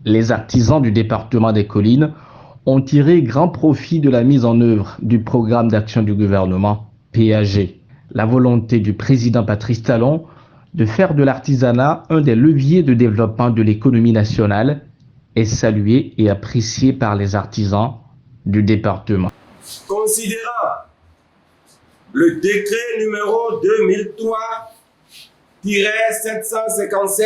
Les artisans du département des Collines ont tiré grand profit de la mise en œuvre du programme d'action du gouvernement PAG. La volonté du président Patrice Talon de faire de l'artisanat un des leviers de développement de l'économie nationale est saluée et appréciée par les artisans du département. Considérant le décret numéro 2003-757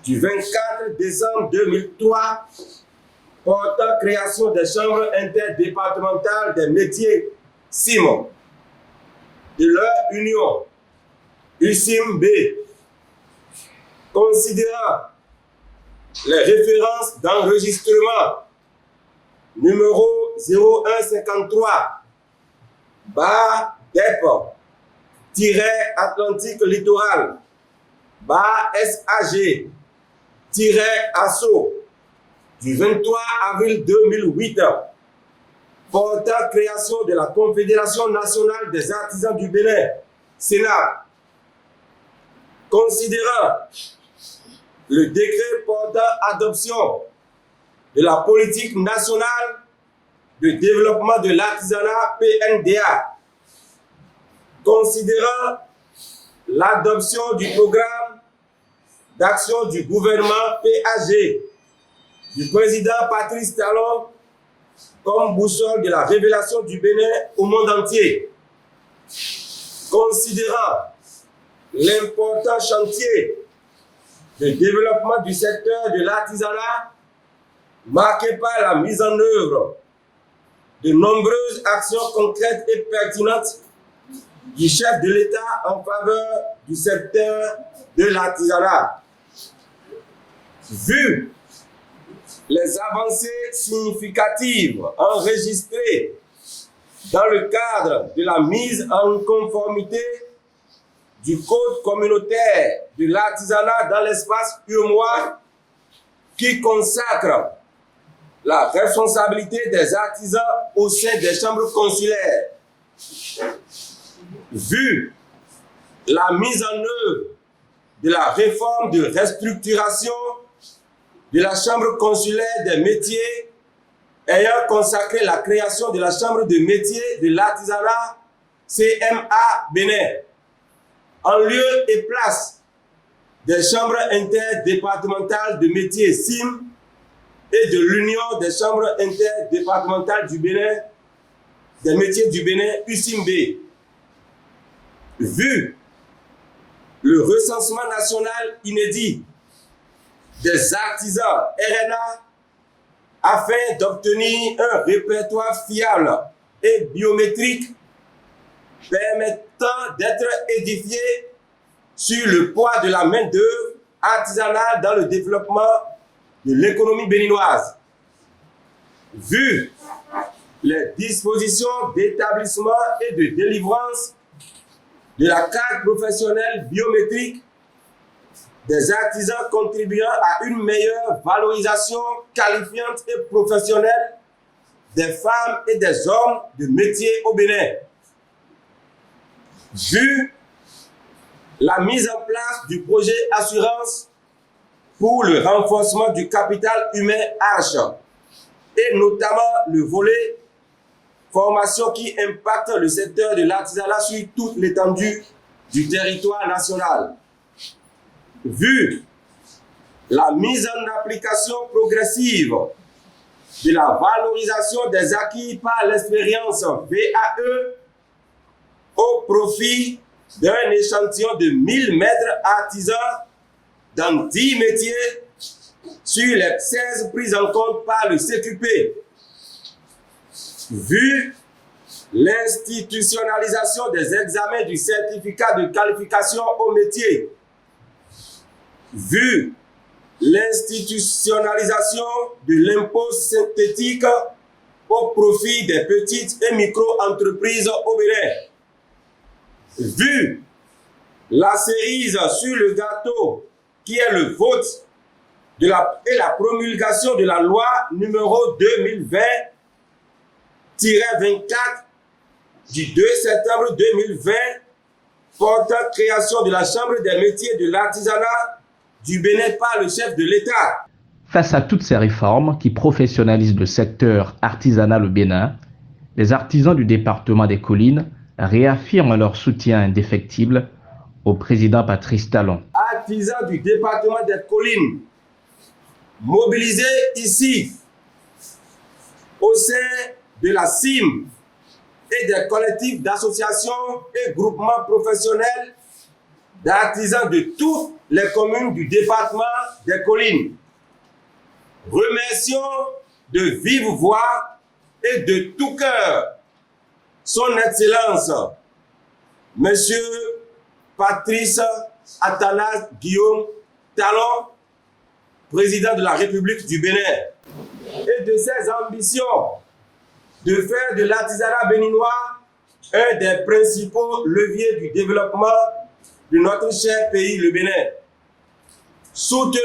du 24 décembre 2003 portant création des chambres interdépartementales des métiers CIM, de leur union UCIM-B, considérant les références d'enregistrement numéro 0153 DEP-Atlantique Littoral SAG-ASSO du 23 avril 2008 portant création de la Confédération nationale des artisans du Bénin, Sénat, considérant le décret portant adoption de la politique nationale de développement de l'artisanat PNDA, considérant l'adoption du programme d'action du gouvernement PAG du président Patrice Talon comme boussole de la révélation du Bénin au monde entier, considérant l'important chantier de développement du secteur de l'artisanat marqué par la mise en œuvre de nombreuses actions concrètes et pertinentes du chef de l'État en faveur du secteur de l'artisanat. Vu les avancées significatives enregistrées dans le cadre de la mise en conformité du Code communautaire de l'artisanat dans l'espace UEMOA qui consacre la responsabilité des artisans au sein des chambres consulaires. Vu la mise en œuvre de la réforme de restructuration de la chambre consulaire des métiers ayant consacré la création de la chambre de métiers de l'artisanat CMA Bénin, en lieu et place des chambres interdépartementales de métiers CIM et de l'Union des chambres interdépartementales du Bénin, des métiers du Bénin, UCIM-B. Vu le recensement national inédit des artisans RNA afin d'obtenir un répertoire fiable et biométrique permettant d'être édifié sur le poids de la main-d'œuvre artisanale dans le développement de l'économie béninoise. Vu les dispositions d'établissement et de délivrance de la carte professionnelle biométrique des artisans contribuant à une meilleure valorisation qualifiante et professionnelle des femmes et des hommes de métier au Bénin. Vu la mise en place du projet assurance pour le renforcement du capital humain Arche, et notamment le volet formation qui impacte le secteur de l'artisanat sur toute l'étendue du territoire national. Vu la mise en application progressive de la valorisation des acquis par l'expérience VAE au profit d'un échantillon de 1000 maîtres artisans dans 10 métiers sur les 16 prises en compte par le CQP. Vu l'institutionnalisation des examens du certificat de qualification au métier, vu l'institutionnalisation de l'impôt synthétique au profit des petites et micro-entreprises au Bénin, vu la cerise sur le gâteau qui est le vote et la promulgation de la loi numéro 2020-24 du 2 septembre 2020 portant création de la Chambre des métiers de l'artisanat du Bénin par le chef de l'État. Face à toutes ces réformes qui professionnalisent le secteur artisanal au Bénin, les artisans du département des Collines réaffirment leur soutien indéfectible au président Patrice Talon. Artisans du département des Collines, mobilisés ici au sein de la CIM et des collectifs d'associations et groupements professionnels d'artisans de toutes les communes du département des Collines. Remercions de vive voix et de tout cœur son Excellence, Monsieur Patrice Athanase Guillaume Talon, président de la République du Bénin, et de ses ambitions de faire de l'artisanat béninois un des principaux leviers du développement de notre cher pays, le Bénin. Soutenons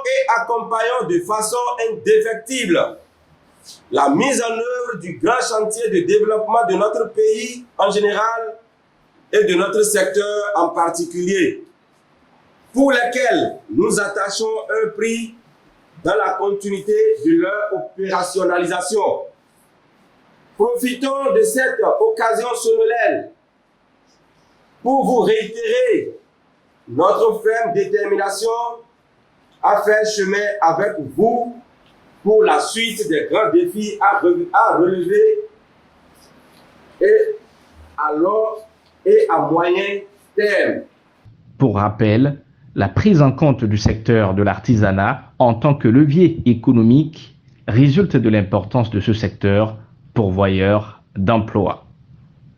et accompagnons de façon indéfectible la mise en œuvre du grand chantier de développement de notre pays en général et de notre secteur en particulier, pour lesquels nous attachons un prix dans la continuité de leur opérationnalisation. Profitons de cette occasion solennelle pour vous réitérer notre ferme détermination à faire chemin avec vous pour la suite des grands défis à relever et à long et à moyen terme. Pour rappel, la prise en compte du secteur de l'artisanat en tant que levier économique résulte de l'importance de ce secteur pourvoyeur d'emplois.